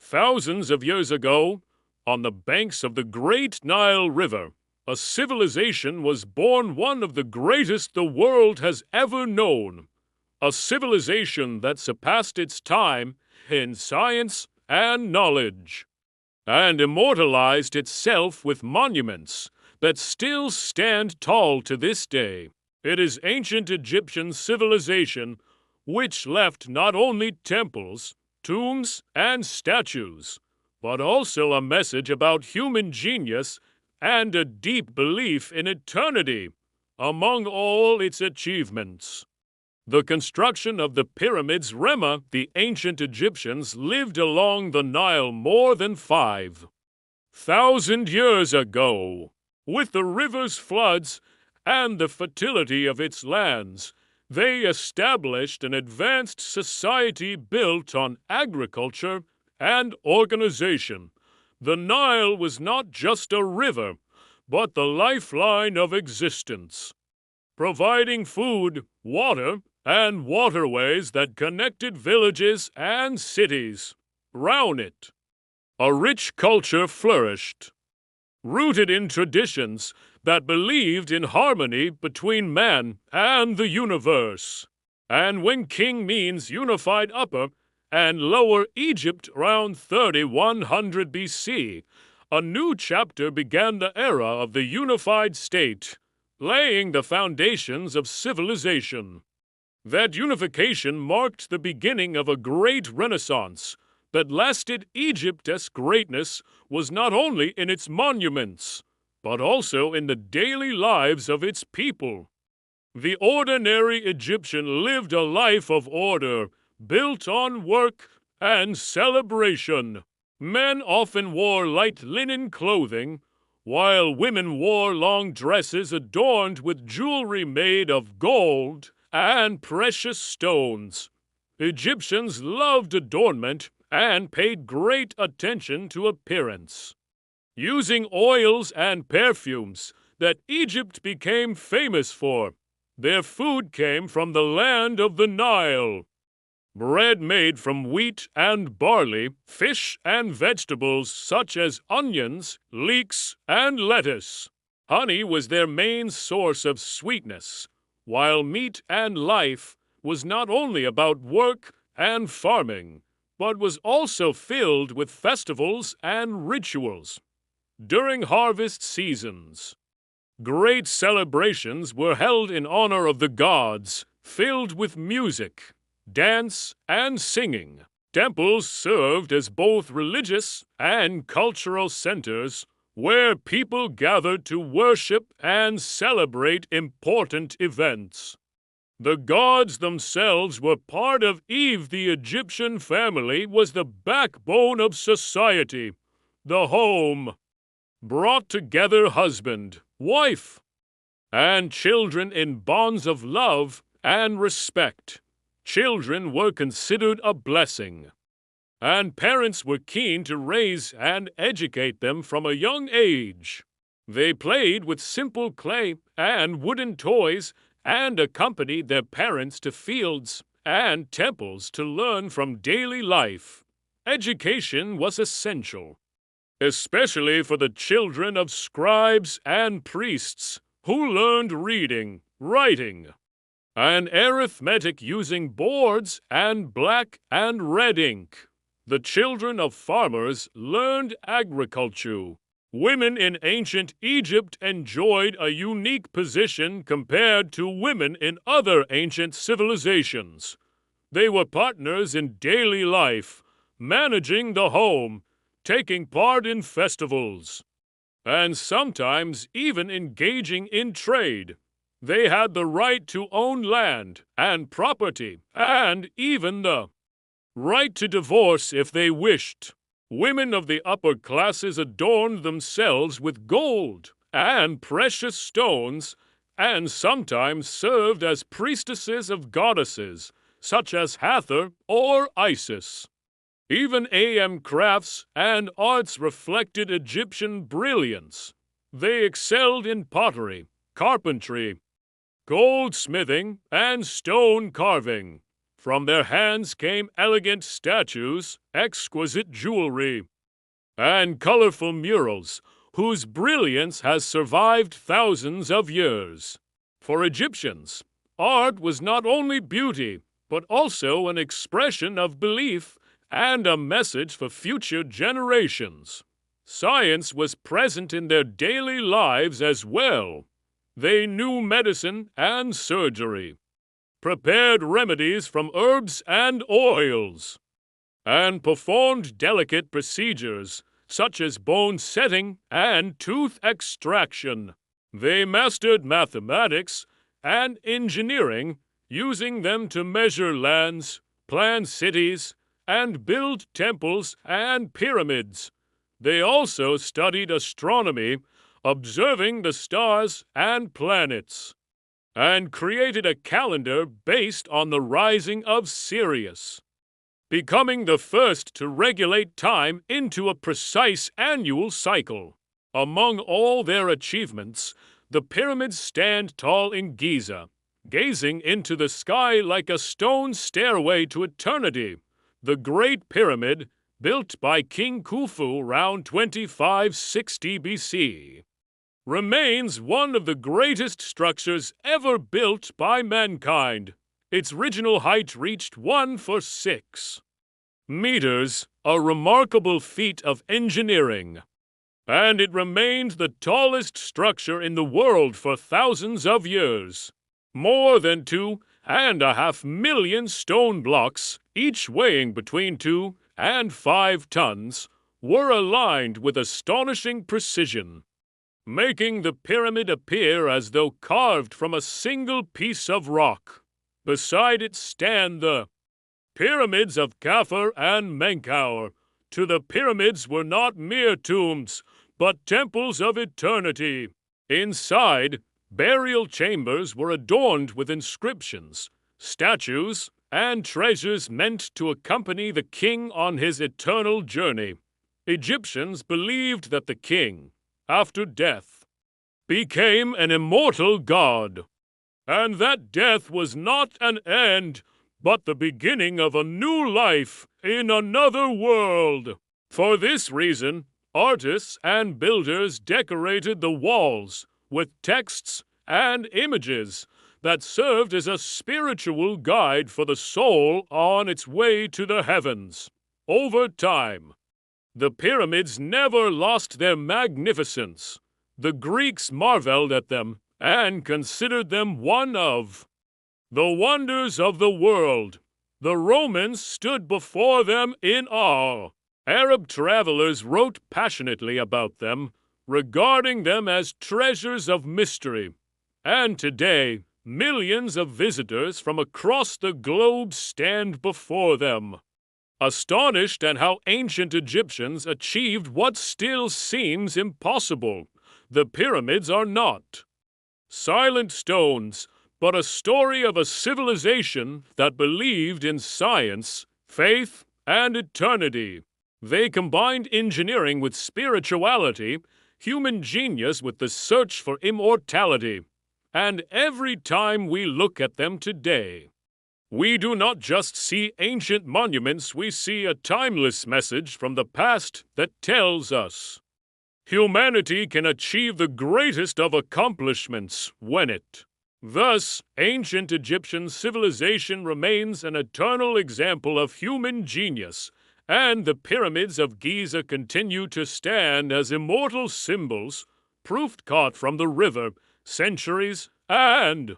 Thousands of years ago, on the banks of the great Nile River, a civilization was born, one of the greatest the world has ever known. A civilization that surpassed its time in science and knowledge, and immortalized itself with monuments that still stand tall to this day. It is ancient Egyptian civilization which left not only temples, tombs, and statues, but also a message about human genius and a deep belief in eternity among all its achievements. The construction of the pyramids. The ancient Egyptians lived along the Nile more than 5,000 years ago. With the river's floods and the fertility of its lands, they established an advanced society built on agriculture and organization. The Nile was not just a river, but the lifeline of existence, providing food, water, and waterways that connected villages and cities. Round it, a rich culture flourished, rooted in traditions that believed in harmony between man and the universe. And when King means unified Upper and Lower Egypt around 3100 BC, a new chapter began, the era of the unified state, laying the foundations of civilization. That unification marked the beginning of a great renaissance that lasted. Egypt's greatness was not only in its monuments, but also in the daily lives of its people. The ordinary Egyptian lived a life of order, built on work and celebration. Men often wore light linen clothing, while women wore long dresses adorned with jewelry made of gold and precious stones. Egyptians loved adornment and paid great attention to appearance, using oils and perfumes that Egypt became famous for. Their food came from the land of the Nile. Bread made from wheat and barley, fish and vegetables such as onions, leeks, and lettuce. Honey was their main source of sweetness, while meat and life was not only about work and farming, but was also filled with festivals and rituals. During harvest seasons, great celebrations were held in honor of the gods, filled with music, dance, and singing. Temples served as both religious and cultural centers where people gathered to worship and celebrate important events. The gods themselves were part of Eve. The Egyptian family was the backbone of society. The home brought together husband, wife, and children in bonds of love and respect. Children were considered a blessing, and parents were keen to raise and educate them from a young age. They played with simple clay and wooden toys and accompanied their parents to fields and temples to learn from daily life. Education was essential, especially for the children of scribes and priests who learned reading, writing, and arithmetic using boards and black and red ink. The children of farmers learned agriculture. Women in ancient Egypt enjoyed a unique position compared to women in other ancient civilizations. They were partners in daily life, managing the home, taking part in festivals, and sometimes even engaging in trade. They had the right to own land and property, and even the right to divorce if they wished. Women of the upper classes adorned themselves with gold and precious stones, and sometimes served as priestesses of goddesses, such as Hathor or Isis. Even crafts and arts reflected Egyptian brilliance. They excelled in pottery, carpentry, goldsmithing, and stone carving. From their hands came elegant statues, exquisite jewelry, and colorful murals whose brilliance has survived thousands of years. For Egyptians, art was not only beauty, but also an expression of belief and a message for future generations. Science was present in their daily lives as well. They knew medicine and surgery, prepared remedies from herbs and oils, and performed delicate procedures such as bone setting and tooth extraction. They mastered mathematics and engineering, using them to measure lands, plan cities, and build temples and pyramids. They also studied astronomy, observing the stars and planets, and created a calendar based on the rising of Sirius, becoming the first to regulate time into a precise annual cycle. Among all their achievements, the pyramids stand tall in Giza, gazing into the sky like a stone stairway to eternity. The Great Pyramid, built by King Khufu around 2560 BC, remains one of the greatest structures ever built by mankind. Its original height reached 146 meters, a remarkable feat of engineering, and it remained the tallest structure in the world for thousands of years. More than 2.5 million stone blocks, each weighing between 2 and 5 tons, were aligned with astonishing precision, making the pyramid appear as though carved from a single piece of rock. Beside it stand the pyramids of Khafre and Menkaure. To the pyramids were not mere tombs, but temples of eternity. Inside, burial chambers were adorned with inscriptions, statues, and treasures meant to accompany the king on his eternal journey. Egyptians believed that the king, after death, became an immortal god, and that death was not an end, but the beginning of a new life in another world. For this reason, artists and builders decorated the walls with texts and images that served as a spiritual guide for the soul on its way to the heavens. Over time, the pyramids never lost their magnificence. The Greeks marveled at them and considered them one of the wonders of the world. The Romans stood before them in awe. Arab travelers wrote passionately about them, regarding them as treasures of mystery. And today, millions of visitors from across the globe stand before them, astonished at how ancient Egyptians achieved what still seems impossible. The pyramids are not silent stones, but a story of a civilization that believed in science, faith, and eternity. They combined engineering with spirituality, human genius with the search for immortality. And every time we look at them today, we do not just see ancient monuments, we see a timeless message from the past that tells us humanity can achieve the greatest of accomplishments when it. Thus, ancient Egyptian civilization remains an eternal example of human genius, and the pyramids of Giza continue to stand as immortal symbols, proof caught from the river, centuries and